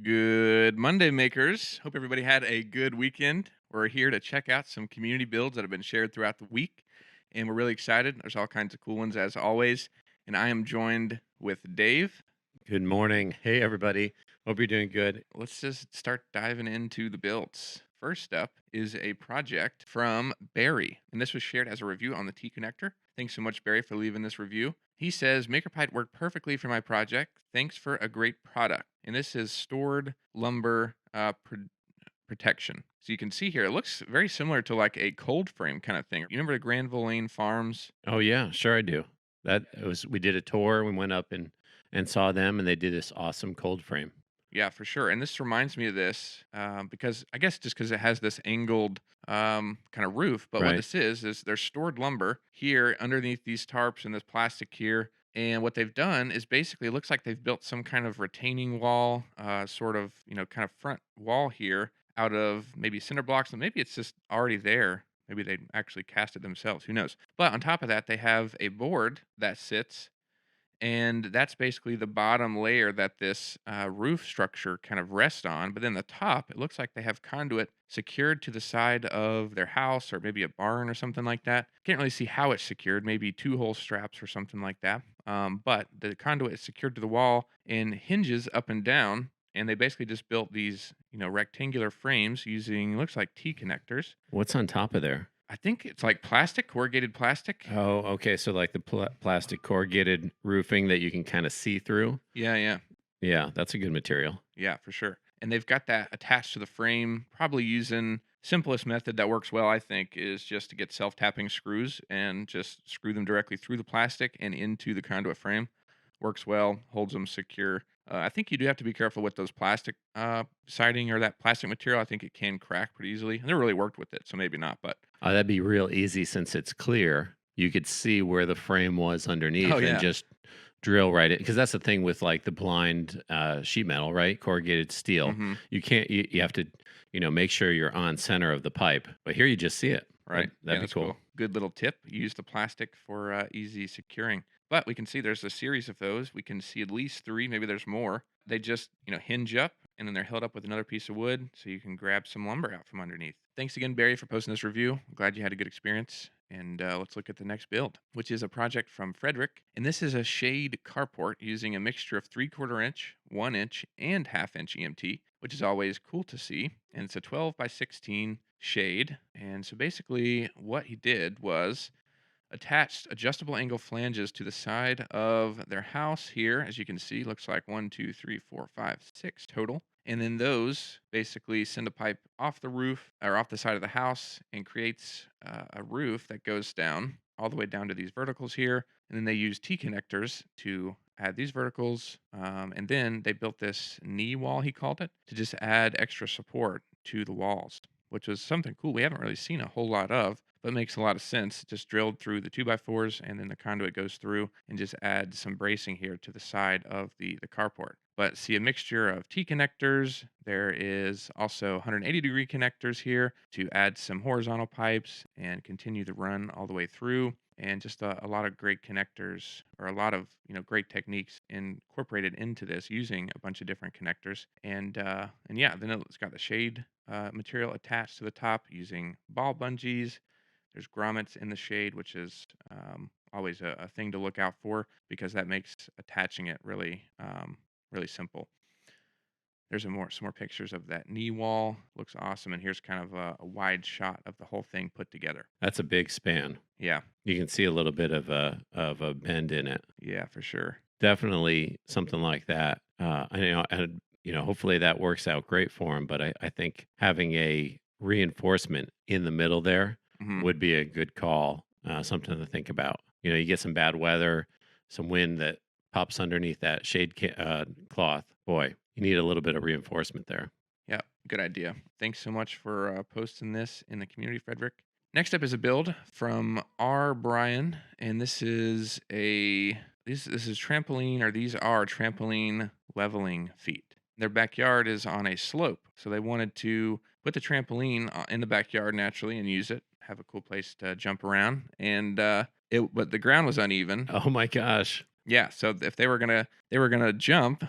Good Monday, makers. Hope everybody had a good weekend. We're here to check out some community builds that have been shared throughout the week, and we're really excited. There's all kinds of cool ones as always. And I am joined with Dave. Good morning. Hey, everybody. Hope you're doing good. Let's just start diving into the builds. First up is a project from Barry, and this was shared as a review on the T connector. Thanks so much, Barry, for leaving this review. He says MakerPipe worked perfectly for my project. Thanks for a great product. And this is stored lumber protection. So you can see here, it looks very similar to like a cold frame kind of thing. You remember the Granville Lane Farms? Oh yeah, sure I do. We did a tour. We went up and saw them, and they did this awesome cold frame. Yeah, for sure. And this reminds me of this because I guess just because it has this angled kind of roof. But what Right. this is there's stored lumber here underneath these tarps and this plastic here. And what they've done is basically it looks like they've built some kind of retaining wall, sort of, kind of front wall here out of maybe cinder blocks. And maybe it's just already there. Maybe they actually cast it themselves. Who knows? But on top of that, they have a board that sits, and that's basically the bottom layer that this roof structure kind of rests on. But then the top, it looks like they have conduit secured to the side of their house or maybe a barn or something like that. Can't really see how it's secured, maybe two-hole straps or something like that. But the conduit is secured to the wall and hinges up and down. And they basically just built these, rectangular frames using, looks like T connectors. What's on top of there? I think it's like plastic, corrugated plastic. Oh, okay. So like the plastic corrugated roofing that you can kind of see through. Yeah, yeah. Yeah, that's a good material. Yeah, for sure. And they've got that attached to the frame, probably using simplest method that works well, I think, is just to get self-tapping screws and just screw them directly through the plastic and into the conduit frame. Works well, holds them secure. I think you do have to be careful with those plastic siding or that plastic material. I think it can crack pretty easily. I never really worked with it, so maybe not. But That'd be real easy since it's clear. You could see where the frame was oh underneath and yeah, just drill right it. Because that's the thing with like the blind sheet metal, right? Corrugated steel. mm-hmm. You can't. You have to, make sure you're on center of the pipe. But here you just see it. Right. Yeah, That'd be that's cool. cool. Good little tip. Use the plastic for easy securing. But we can see there's a series of those. We can see at least three. Maybe there's more. They just, hinge up and then they're held up with another piece of wood so you can grab some lumber out from underneath. Thanks again, Barry, for posting this review. I'm glad you had a good experience. And let's look at the next build, which is a project from Frederick. And this is a shade carport using a mixture of 3/4 inch, 1 inch, and ½ inch EMT, which is always cool to see. And it's a 12 by 16 shade. And so basically, what he did was attached adjustable angle flanges to the side of their house here. As you can see, looks like one, two, three, four, five, six total. And then those basically send a pipe off the roof or off the side of the house and creates a roof that goes down all the way down to these verticals here. And then they use T connectors to add these verticals. And then they built this knee wall, he called it, to just add extra support to the walls, which was something cool we haven't really seen a whole lot of, but makes a lot of sense. Just drilled through the 2x4s and then the conduit goes through and just add some bracing here to the side of the carport. But see a mixture of T connectors. There is also 180-degree connectors here to add some horizontal pipes and continue the run all the way through. And just a lot of great connectors, or a lot of great techniques incorporated into this using a bunch of different connectors. And yeah, then it's got the shade material attached to the top using ball bungees. There's grommets in the shade, which is always a thing to look out for because that makes attaching it really simple. There's some more pictures of that knee wall. Looks awesome, and here's kind of a wide shot of the whole thing put together. That's a big span. Yeah, You can see a little bit of a bend in it. yeah, for sure. Definitely something like that. Hopefully that works out great for him. But I think having a reinforcement in the middle there Hmm. would be a good call. Something to think about. You get some bad weather, some wind that pops underneath that cloth. Boy, you need a little bit of reinforcement there. Yeah, good idea. Thanks so much for posting this in the community, Frederick. Next up is a build from R. Brian, and this is trampoline, or these are trampoline leveling feet. Their backyard is on a slope, so they wanted to put the trampoline in the backyard naturally and use it, have a cool place to jump around, and but the ground was uneven. Oh my gosh. Yeah, so if they were gonna jump,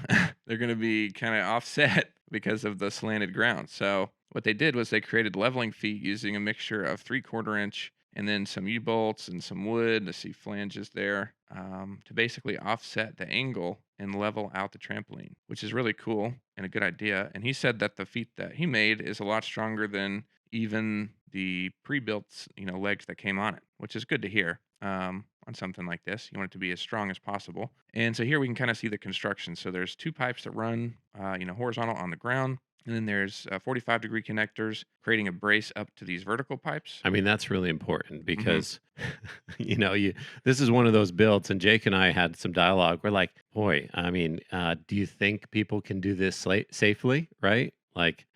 they're gonna be kind of offset because of the slanted ground. So what they did was they created leveling feet using a mixture of 3/4 inch and then some U-bolts and some wood. I see flanges there to basically offset the angle and level out the trampoline, which is really cool and a good idea. And he said that the feet that he made is a lot stronger than even the pre-built, legs that came on it, which is good to hear. On something like this, you want it to be as strong as possible. And so here we can kind of see the construction. So there's two pipes that run, horizontal on the ground, and then there's 45-degree connectors creating a brace up to these vertical pipes. I mean, that's really important Hmm. because you this is one of those builds, and Jake and I had some dialogue. We're like, boy, I mean, do you think people can do this safely? Right? Like,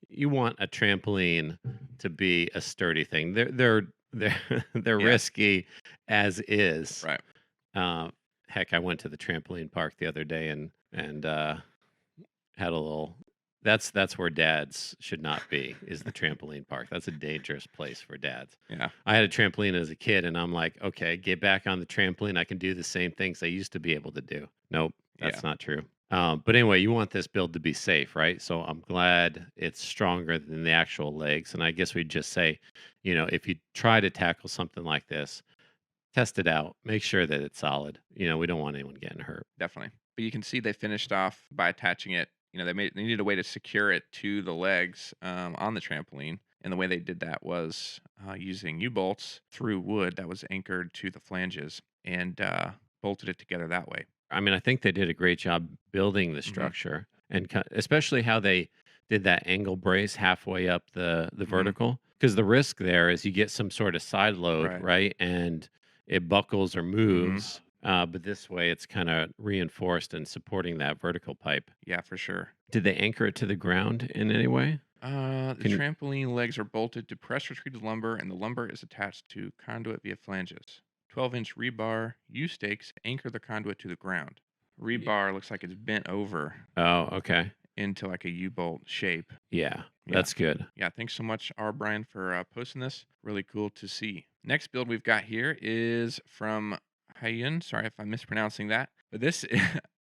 you want a trampoline to be a sturdy thing. They're they're Yeah, risky as is. right. Uh, Heck, I went to the trampoline park the other day and had a little. That's where dads should not be, is the trampoline park. That's a dangerous place for dads. Yeah, I had a trampoline as a kid, and I'm like, okay, get back on the trampoline. I can do the same things I used to be able to do. Nope, yeah, that's not true. But anyway, you want this build to be safe, right? So I'm glad it's stronger than the actual legs. And I guess we'd just say, if you try to tackle something like this, test it out. Make sure that it's solid. We don't want anyone getting hurt. definitely. But you can see they finished off by attaching it. They needed a way to secure it to the legs on the trampoline, and the way they did that was using U-bolts through wood that was anchored to the flanges and bolted it together that way. I mean, I think they did a great job building the Hmm. structure, and especially how they did that angle brace halfway up the Hmm. vertical. Because the risk there is you get some sort of side load, Right. right, and it buckles or Hmm. moves. But this way, it's kind of reinforced and supporting that vertical pipe. Yeah, for sure. Did they anchor it to the ground in any way? The Can you? trampoline legs are bolted to pressure treated lumber, and the lumber is attached to conduit via flanges. 12-inch rebar U stakes anchor the conduit to the ground. Rebar looks like it's bent over Oh, okay. into like a U bolt shape. Yeah, Yeah. that's good. Yeah. Thanks so much, R. Brian, for posting this. Really cool to see. Next build we've got here is from Hyun. Sorry if I'm mispronouncing that. But this,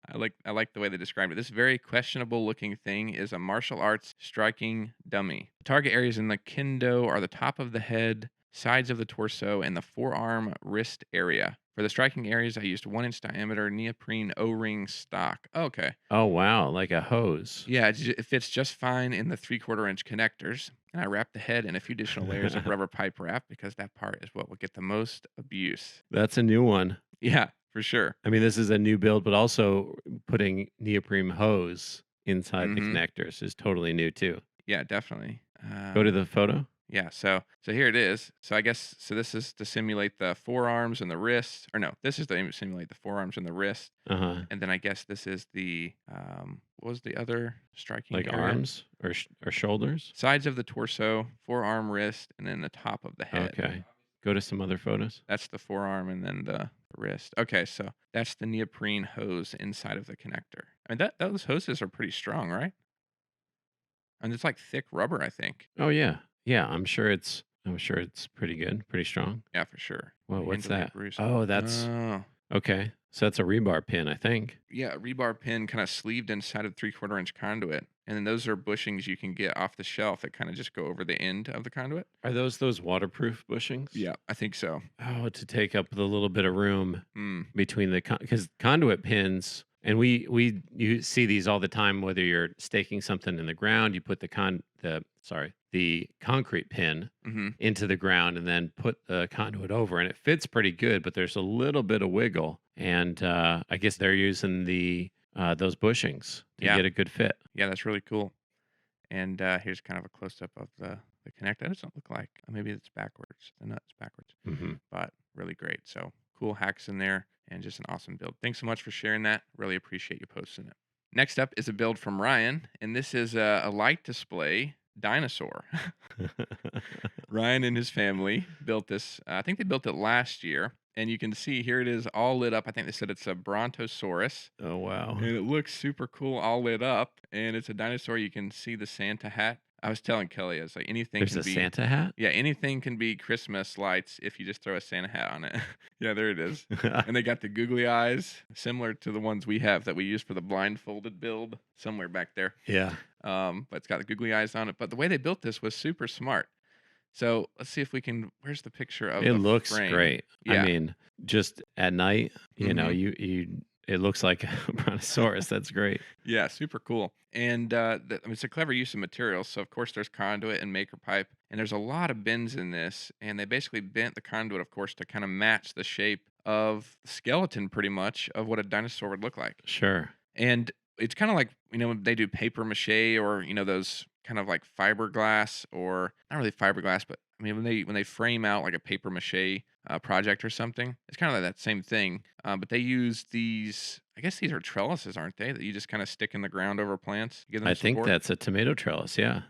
I like the way they described it. This very questionable looking thing is a martial arts striking dummy. Target areas in the kendo are the top of the head, sides of the torso, and the forearm wrist area. For the striking areas, I used 1-inch diameter neoprene O-ring stock. Okay. Oh, wow, like a hose. Yeah, it fits just fine in the 3/4 inch connectors. And I wrapped the head in a few additional layers of rubber pipe wrap because that part is what will get the most abuse. That's a new one. Yeah, for sure. I mean, this is a new build, but also putting neoprene hose inside the Hmm. connectors is totally new too. Yeah, definitely. Go to the photo. Yeah, so here it is. So I guess this is to simulate the forearms and the wrists, or no, this is to simulate the forearms and the wrist, Uh huh. and then I guess this is the what was the other striking Like area? arms or shoulders. Sides of the torso, forearm, wrist, and then the top of the head. Okay. Go to some other photos. That's the forearm and then the wrist. Okay, so that's the neoprene hose inside of the connector. I mean, those hoses are pretty strong, right? And it's like thick rubber, I think. Oh yeah, yeah. I'm sure it's pretty good, pretty strong. Yeah, for sure. Well, My what's hands will that? get bruised. Oh, that's Oh, okay. So that's a rebar pin, I think. yeah, rebar pin kind of sleeved inside of the 3/4 inch conduit, and then those are bushings you can get off the shelf that kind of just go over the end of the conduit. Are those waterproof bushings? Yeah, I think so. Oh, to take up the little bit of room Hmm. between the because conduit pins, and you see these all the time, whether you're staking something in the ground, you put the concrete pin Mm-hmm. into the ground and then put the conduit over, and it fits pretty good, but there's a little bit of wiggle, and I guess they're using the those bushings to Yeah, get a good fit. yeah, that's really cool. And here's kind of a close up of the connector. It doesn't look like maybe it's backwards. The nut's backwards, Hmm. but really great. So cool hacks in there and just an awesome build. Thanks so much for sharing that. Really appreciate you posting it. Next up is a build from Ryan, and this is a light display dinosaur. Ryan and his family built this. I think they built it last year, and you can see here it is all lit up. I think they said it's a Brontosaurus, Oh wow! and it looks super cool, all lit up. And it's a dinosaur. You can see the Santa hat. I was telling Kelly, I was like, anything There's can a be, Santa hat. yeah, anything can be Christmas lights if you just throw a Santa hat on it. Yeah, there it is. And they got the googly eyes, similar to the ones we have that we use for the blindfolded build, somewhere back there. Yeah. but it's got the googly eyes on it. But the way they built this was super smart. So let's see if we can. Where's the picture of It the looks frame? great. I Yeah. mean, just at night, Hmm. you it looks like a brontosaurus. That's great. Yeah, super cool. And I mean, it's a clever use of materials. So of course, there's conduit and maker pipe, and there's a lot of bends in this. And they basically bent the conduit, of course, to kind of match the shape of the skeleton, pretty much, of what a dinosaur would look like. Sure. And it's kinda like, when they do paper mache or, those kind of like fiberglass, or not really fiberglass, but I mean, when they frame out like a paper mache, project or something, it's kinda like that same thing, but they use these, I guess these are trellises, aren't they? That you just kinda stick in the ground over plants to give them I think support? that's a tomato trellis, yeah.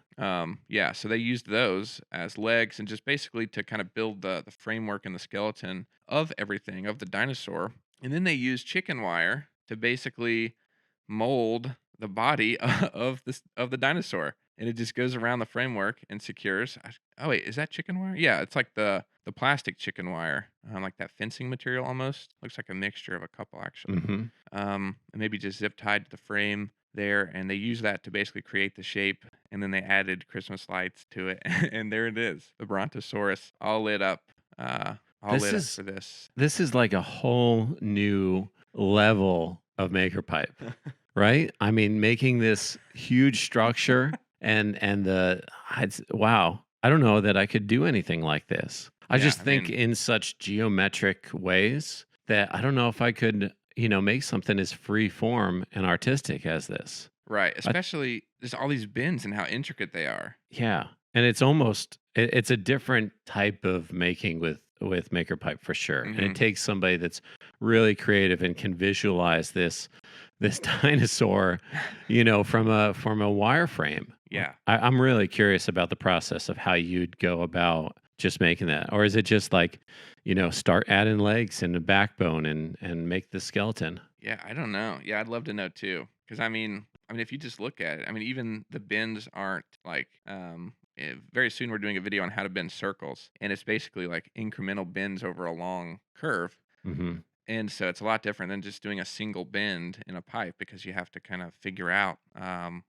Yeah, so they used those as legs and just basically to kind of build the framework and the skeleton of everything, of the dinosaur. And then they used chicken wire to basically mold the body of the dinosaur. And it just goes around the framework and secures. Oh wait, is that chicken wire? Yeah, it's like the plastic chicken wire, like that fencing material almost. Looks like a mixture of a couple actually. Mhm. And maybe just zip tied to the frame there, and they use that to basically create the shape, and then they added Christmas lights to it, and there it is, the Brontosaurus all This lit up is for this. this is like a whole new level of maker pipe, right? I mean, making this huge structure and the wow. I don't know that I could do anything like this. I Yeah, just I think mean, in such geometric ways that I don't know if I could, make something as free form and artistic as this. right, I especially there's all these bins and how intricate they are. Yeah, and it's almost it's a different type of making with maker pipe for sure, and it Mhm. takes somebody that's really creative and can visualize this dinosaur, from a wireframe. Yeah. I'm really curious about the process of how you'd go about just making that, or is it just like, start adding legs and a backbone and make the skeleton? Yeah, I don't know. Yeah, I'd love to know too. Because I mean, if you just look at it, I mean, even the bends aren't like. Very soon we're doing a video on how to bend circles, and it's basically like incremental bends over a long curve. Hmm. And so it's a lot different than just doing a single bend in a pipe because you have to kind of figure out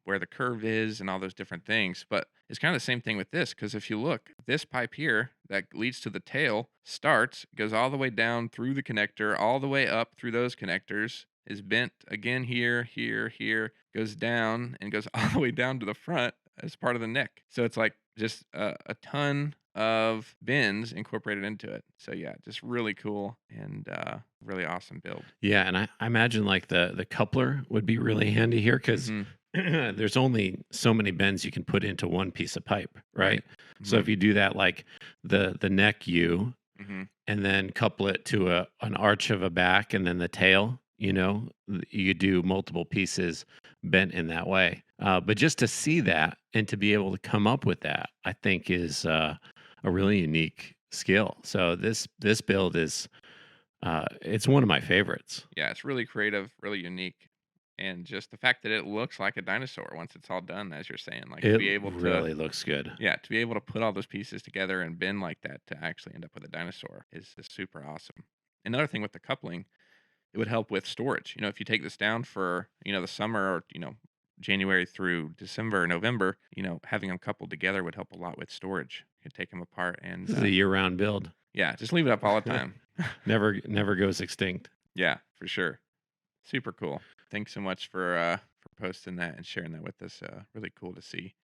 where the curve is and all those different things. But it's kind of the same thing with this because if you look, this pipe here that leads to the tail starts, goes all the way down through the connector, all the way up through those connectors, is bent again here, here, here, goes down and goes all the way down to the front as part of the neck. So it's like just a ton of bins incorporated into it. So yeah, just really cool and really awesome build. Yeah, and I imagine like the coupler would be really handy here because Mhm. there's only so many bends you can put into one piece of pipe, Right. right? So Mhm. if you do that, like the neck U, Mhm. and then couple it to an arch of a back, and then the tail, you could do multiple pieces bent in that way. But just to see that and to be able to come up with that, I think is a really unique skill. So this build is it's one of my favorites. Yeah, it's really creative, really unique. And just the fact that it looks like a dinosaur once it's all done, as you're saying, like to It be able to, really looks good. yeah, to be able to put all those pieces together and bend like that to actually end up with a dinosaur is super awesome. Another thing with the coupling, it would help with storage. If you take this down for, the summer or, January through December, November, having them coupled together would help a lot with storage. You could take them apart and, This is a year-round build. yeah, just leave it up all the time. Never goes extinct. Yeah, for sure. Super cool. Thanks so much for posting that and sharing that with us. Really cool to see.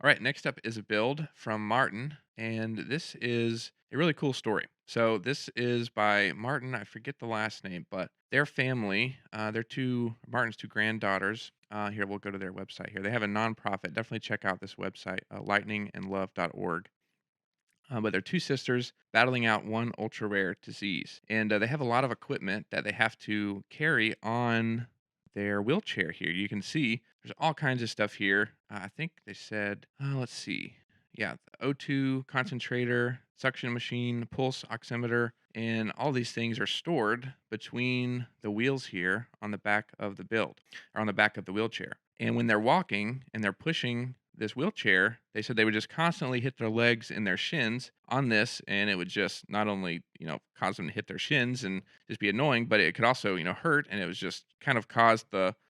All right, next up is a build from Martin, and this is a really cool story. So this is by Martin. I forget the last name, but their family, their two Martin's two granddaughters. Here we'll go to their website. Here they have a nonprofit. Definitely check out this website, lightningandlove.org. But they're two sisters battling out one ultra rare disease. And they have a lot of equipment that they have to carry on their wheelchair here. You can see there's all kinds of stuff here. I think they said, let's see. Yeah, the O2 concentrator, suction machine, pulse oximeter, and all these things are stored between the wheels here on the back of the build or on the back of the wheelchair. And when they're walking and they're pushing this wheelchair, they said they would just constantly hit their legs and their shins on this, and it would just not only, cause them to hit their shins and just be annoying, but it could also, hurt, and it was just kind of caused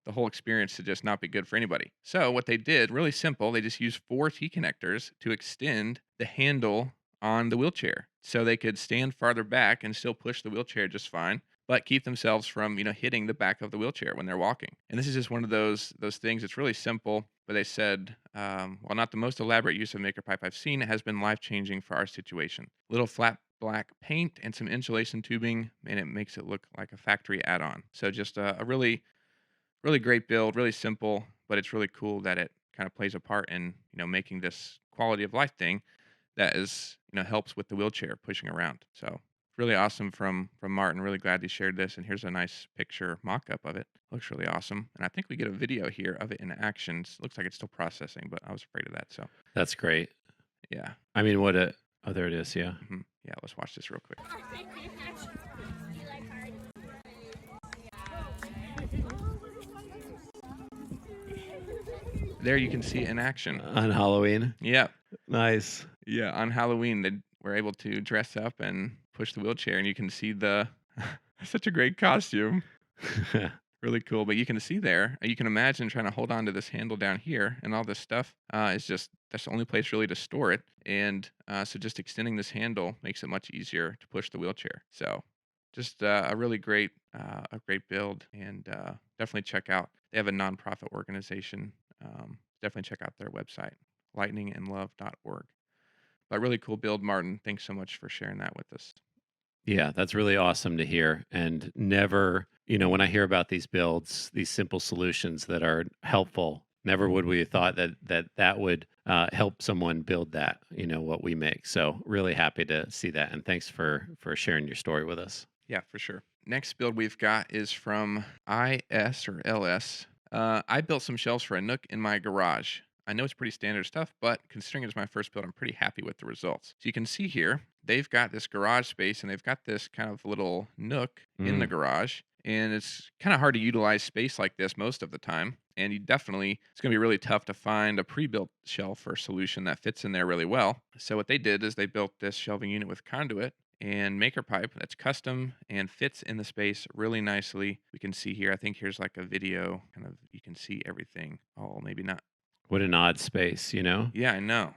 the whole experience to just not be good for anybody. So what they did, really simple, they just used 4 T connectors to extend the handle on the wheelchair. So they could stand farther back and still push the wheelchair just fine, but keep themselves from, hitting the back of the wheelchair when they're walking. And this is just one of those things. It's really simple, but they said, while not the most elaborate use of maker pipe I've seen, it has been life changing for our situation. Little flat black paint and some insulation tubing, and it makes it look like a factory add-on. So just a really really great build, really simple, but it's really cool that it kind of plays a part in, making this quality of life thing that is, helps with the wheelchair pushing around. So really awesome from Martin. Really glad he shared this. And here's a nice picture mock-up of it. Looks really awesome. And I think we get a video here of it in actions. Looks like it's still processing, but I was afraid of that. So That's great. yeah. I mean, what a oh, there it is. Yeah. Yeah, let's watch this real quick. There you can see it in action. On Halloween. Yeah. Nice. Yeah, on Halloween, they were able to dress up and push the wheelchair, and you can see the such a great costume. Really cool, but you can see there, you can imagine trying to hold on to this handle down here, and all this stuff is just that's the only place really to store it, and so just extending this handle makes it much easier to push the wheelchair. So, just a really a great build, and definitely check out. They have a nonprofit organization. Definitely check out their website, lightningandlove.org. But really cool build, Martin. Thanks so much for sharing that with us. Yeah, that's really awesome to hear. And never, when I hear about these builds, these simple solutions that are helpful, never would we have thought that would help someone build that, what we make. So really happy to see that. And thanks for sharing your story with us. Yeah, for sure. Next build we've got is from IS or LS. I built some shelves for a nook in my garage. I know it's pretty standard stuff, but considering it's my first build, I'm pretty happy with the results. So you can see here, they've got this garage space and they've got this kind of little nook in the Mm. garage. And it's kind of hard to utilize space like this most of the time. And it's going to be really tough to find a pre built shelf or solution that fits in there really well. So, what they did is they built this shelving unit with conduit and maker pipe that's custom and fits in the space really nicely. We can see here, I think here's like a video, kind of, you can see everything. Oh, maybe not. What an odd space. Yeah, I know.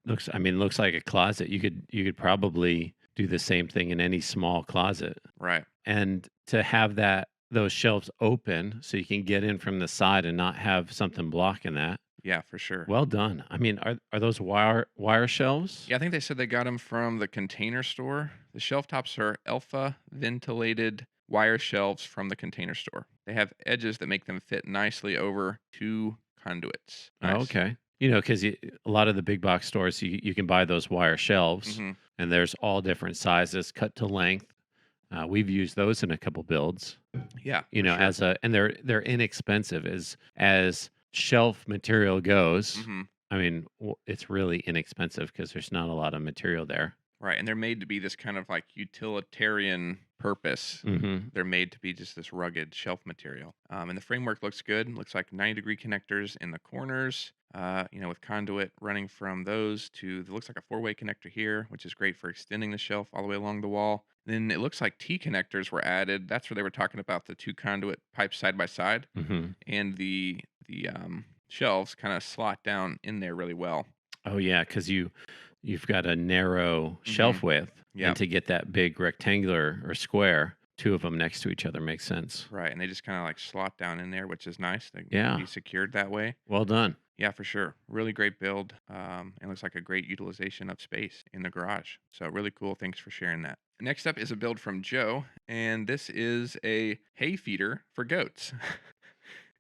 Looks like a closet. You could probably do the same thing in any small closet. Right. And to have those shelves open so you can get in from the side and not have something blocking that. Yeah, for sure. Well done. I mean, are those wire shelves? Yeah, I think they said they got them from the Container Store. The shelf tops are alpha ventilated wire shelves from the Container Store. They have edges that make them fit nicely over two conduits. Oh, Nice. okay. Because a lot of the big box stores, you can buy those wire shelves, Hmm. and there's all different sizes, cut to length. We've used those in a couple builds. Yeah, for sure. And they're inexpensive as shelf material goes. Hmm. I mean, it's really inexpensive because there's not a lot of material there. Right, and they're made to be this kind of like utilitarian purpose. Hmm. They're made to be just this rugged shelf material. And the framework looks good. Looks like 90-degree connectors in the corners, with conduit running from those to, it looks like a four-way connector here, which is great for extending the shelf all the way along the wall. Then it looks like T connectors were added. That's where they were talking about the two conduit pipes side by side, Hmm. and the shelves kind of slot down in there really well. Oh yeah, because you've got a narrow Hmm. shelf width, Yeah. and to get that big rectangular or square, two of them next to each other makes sense. Right, and they just kinda, like, slot down in there, which is nice. They can Yeah, be secured that way. well done. Yeah, for sure. Really great build, and looks like a great utilization of space in the garage. So, really cool. Thanks for sharing that. Next up is a build from Joe, and this is a hay feeder for goats.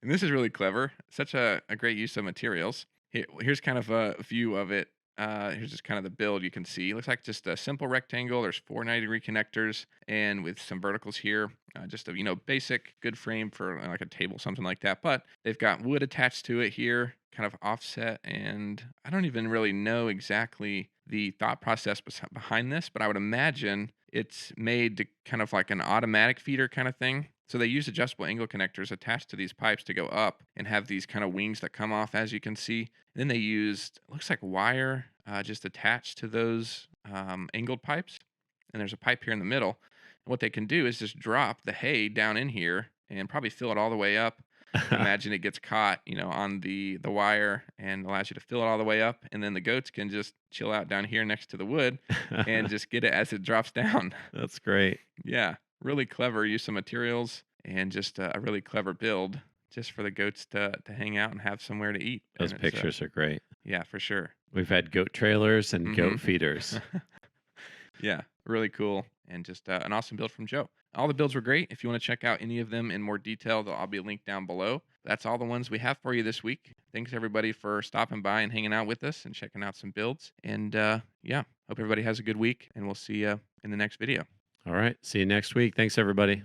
And this is really clever. Such a great use of materials. Here's kind of a view of it. Here's just kind of the build you can see. It looks like just a simple rectangle. There's four 90-degree connectors and with some verticals here. Just a basic good frame for like a table, something like that. But they've got wood attached to it here, kind of offset. And I don't even really know exactly the thought process behind this, but I would imagine it's made to kind of like an automatic feeder kind of thing. So they use adjustable angle connectors attached to these pipes to go up and have these kind of wings that come off, as you can see. And then they used, looks like wire just attached to those angled pipes. And there's a pipe here in the middle. And what they can do is just drop the hay down in here and probably fill it all the way up. Imagine it gets caught, on the wire and allows you to fill it all the way up, and then the goats can just chill out down here next to the wood and just get it as it drops down. That's great. Yeah, really clever use of materials and just a really clever build just for the goats to hang out and have somewhere to eat. Those And it's pictures are great. yeah, for sure. We've had goat trailers and goat Mhm. feeders. Yeah, really cool and just an awesome build from Joe. All the builds were great. If you want to check out any of them in more detail, they'll all be linked down below. That's all the ones we have for you this week. Thanks everybody for stopping by and hanging out with us and checking out some builds. And yeah, hope everybody has a good week, and we'll see you in the next video. All right. See you next week. Thanks, everybody.